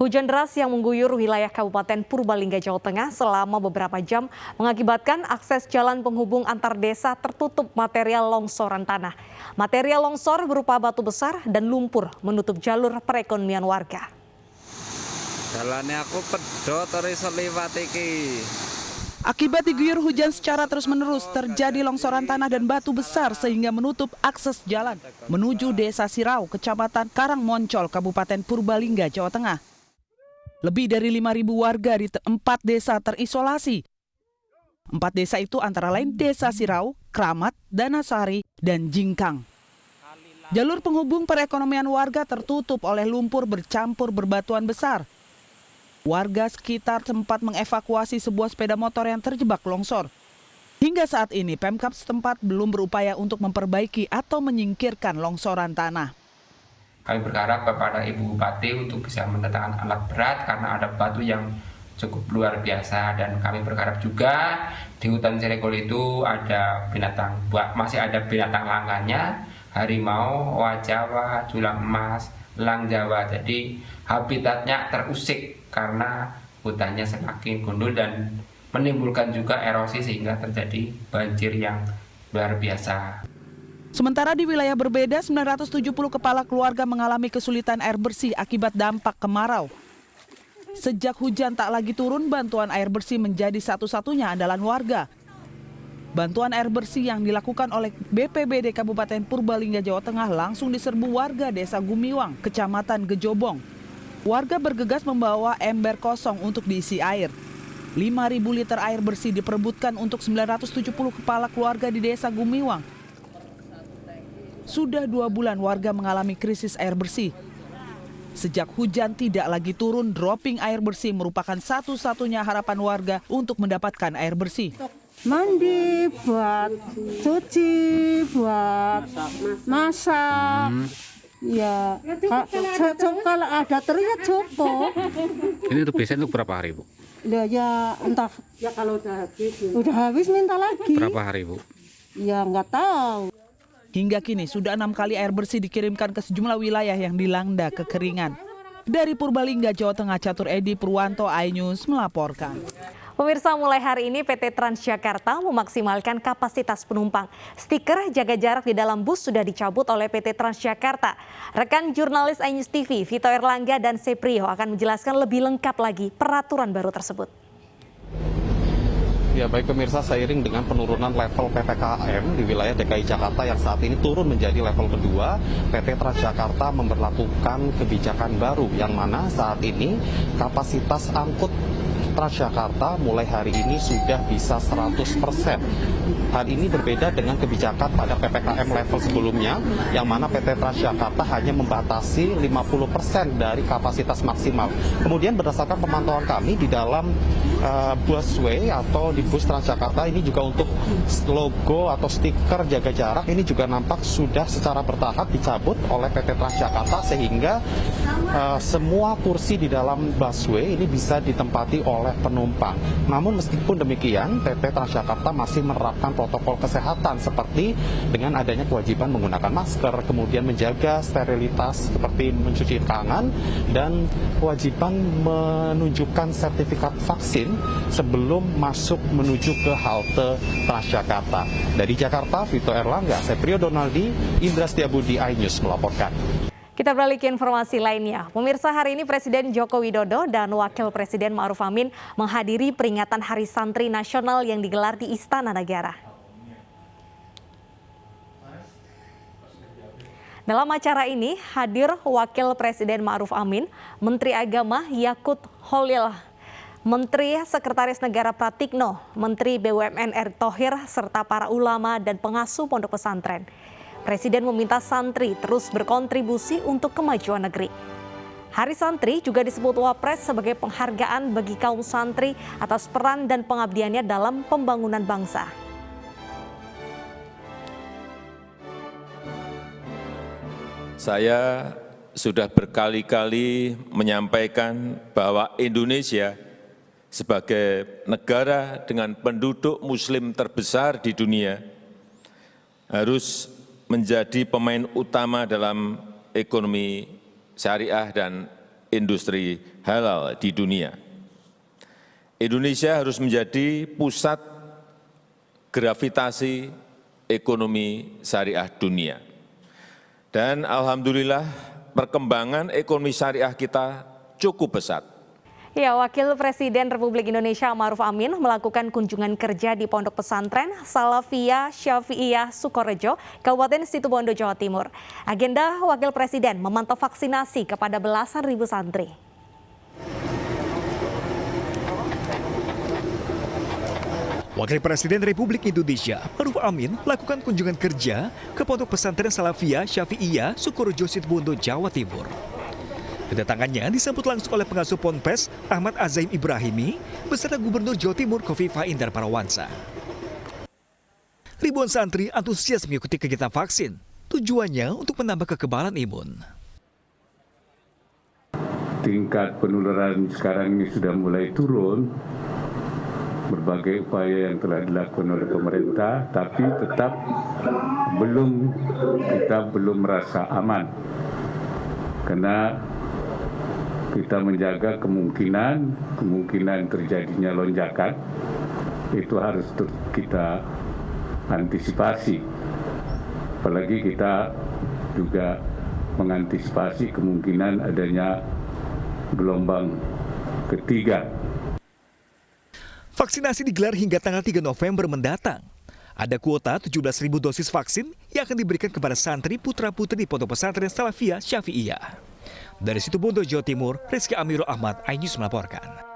Hujan deras yang mengguyur wilayah Kabupaten Purbalingga, Jawa Tengah selama beberapa jam mengakibatkan akses jalan penghubung antar desa tertutup material longsoran tanah. Material longsor berupa batu besar dan lumpur menutup jalur perekonomian warga. Jalannya aku pedot ora iso liwat iki. Akibat diguyur hujan secara terus-menerus, terjadi longsoran tanah dan batu besar sehingga menutup akses jalan menuju Desa Sirau, Kecamatan Karangmoncol, Kabupaten Purbalingga, Jawa Tengah. Lebih dari 5.000 warga di 4 desa terisolasi. 4 desa itu antara lain Desa Sirau, Kramat, Danasari, dan Jingkang. Jalur penghubung perekonomian warga tertutup oleh lumpur bercampur berbatuan besar. Warga sekitar sempat mengevakuasi sebuah sepeda motor yang terjebak longsor. Hingga saat ini Pemkab setempat belum berupaya untuk memperbaiki atau menyingkirkan longsoran tanah. Kami berharap kepada Ibu Bupati untuk bisa mendatangkan alat berat karena ada batu yang cukup luar biasa, dan kami berharap juga di hutan Ciregol itu ada binatang, masih ada binatang langkanya, harimau, owa Jawa, julang emas, elang Jawa. Jadi habitatnya terusik karena hutannya semakin gundul dan menimbulkan juga erosi sehingga terjadi banjir yang luar biasa. Sementara di wilayah berbeda, 970 kepala keluarga mengalami kesulitan air bersih akibat dampak kemarau. Sejak hujan tak lagi turun, bantuan air bersih menjadi satu-satunya andalan warga. Bantuan air bersih yang dilakukan oleh BPBD Kabupaten Purbalingga, Jawa Tengah langsung diserbu warga Desa Gumiwang, Kecamatan Gejobong. Warga bergegas membawa ember kosong untuk diisi air. 5.000 liter air bersih diperebutkan untuk 970 kepala keluarga di Desa Gumiwang. Sudah 2 bulan warga mengalami krisis air bersih. Sejak hujan tidak lagi turun, dropping air bersih merupakan satu-satunya harapan warga untuk mendapatkan air bersih. Mandi, buat cuci, buat masak. Ya, kalau ada teriak cukup. Ini untuk biasanya untuk berapa hari, Bu? Ya entah. Ya kalau udah habis minta lagi. Berapa hari, Bu? Ya nggak tahu. Hingga kini sudah 6 kali air bersih dikirimkan ke sejumlah wilayah yang dilanda kekeringan. Dari Purbalingga, Jawa Tengah, Catur Edi Purwanto, iNews melaporkan. Pemirsa, mulai hari ini PT Transjakarta memaksimalkan kapasitas penumpang. Stiker jaga jarak di dalam bus sudah dicabut oleh PT Transjakarta. Rekan jurnalis iNews TV, Vito Erlangga dan Seprio akan menjelaskan lebih lengkap lagi peraturan baru tersebut. Ya baik pemirsa, seiring dengan penurunan level PPKM di wilayah DKI Jakarta yang saat ini turun menjadi level kedua, PT Transjakarta memberlakukan kebijakan baru yang mana saat ini kapasitas angkut Transjakarta mulai hari ini sudah bisa 100%. Hal ini berbeda dengan kebijakan pada PPKM level sebelumnya, yang mana PT Transjakarta hanya membatasi 50% dari kapasitas maksimal. Kemudian berdasarkan pemantauan kami di dalam busway atau di bus Transjakarta ini juga untuk logo atau stiker jaga jarak ini juga nampak sudah secara bertahap dicabut oleh PT Transjakarta sehingga semua kursi di dalam busway ini bisa ditempati oleh penumpang. Namun meskipun demikian, PT Transjakarta masih menerapkan protokol kesehatan seperti dengan adanya kewajiban menggunakan masker, kemudian menjaga sterilitas seperti mencuci tangan, dan kewajiban menunjukkan sertifikat vaksin sebelum masuk menuju ke halte Transjakarta. Dari Jakarta, Vito Erlangga, Seprio Donaldi, Indra Setiabudi, iNews melaporkan. Kita beralih ke informasi lainnya. Pemirsa, hari ini Presiden Joko Widodo dan Wakil Presiden Ma'ruf Amin menghadiri peringatan Hari Santri Nasional yang digelar di Istana Negara. Dalam acara ini hadir Wakil Presiden Ma'ruf Amin, Menteri Agama Yakut Holil, Menteri Sekretaris Negara Pratikno, Menteri BUMN Erick Thohir, serta para ulama dan pengasuh pondok pesantren. Presiden meminta santri terus berkontribusi untuk kemajuan negeri. Hari Santri juga disebut Wapres sebagai penghargaan bagi kaum santri atas peran dan pengabdiannya dalam pembangunan bangsa. Saya sudah berkali-kali menyampaikan bahwa Indonesia sebagai negara dengan penduduk muslim terbesar di dunia harus menjadi pemain utama dalam ekonomi syariah dan industri halal di dunia. Indonesia harus menjadi pusat gravitasi ekonomi syariah dunia. Dan alhamdulillah perkembangan ekonomi syariah kita cukup pesat. Ya, Wakil Presiden Republik Indonesia Ma'ruf Amin melakukan kunjungan kerja di Pondok Pesantren Salafiyah Syafi'iyah Sukorejo, Kabupaten Situbondo, Jawa Timur. Agenda Wakil Presiden memantau vaksinasi kepada belasan ribu santri. Wakil Presiden Republik Indonesia Ma'ruf Amin melakukan kunjungan kerja ke Pondok Pesantren Salafiyah Syafi'iyah Sukorejo, Situbondo, Jawa Timur. Kedatangannya disambut langsung oleh pengasuh Ponpes Ahmad Azaim Ibrahimi beserta Gubernur Jawa Timur Khofifah Indar Parawansa. Ribuan santri antusias mengikuti kegiatan vaksin. Tujuannya untuk menambah kekebalan imun. Tingkat penularan sekarang ini sudah mulai turun. Berbagai upaya yang telah dilakukan oleh pemerintah, tapi tetap kita belum merasa aman. Karena kita menjaga kemungkinan terjadinya lonjakan, itu harus kita antisipasi. Apalagi kita juga mengantisipasi kemungkinan adanya gelombang ketiga. Vaksinasi digelar hingga tanggal 3 November mendatang. Ada kuota 17.000 dosis vaksin yang akan diberikan kepada santri putra-putri di Pondok Pesantren Salafiyah Syafi'iyah. Dari Situbondo, Jawa Timur, Rizky Amirul Ahmad, iNews melaporkan.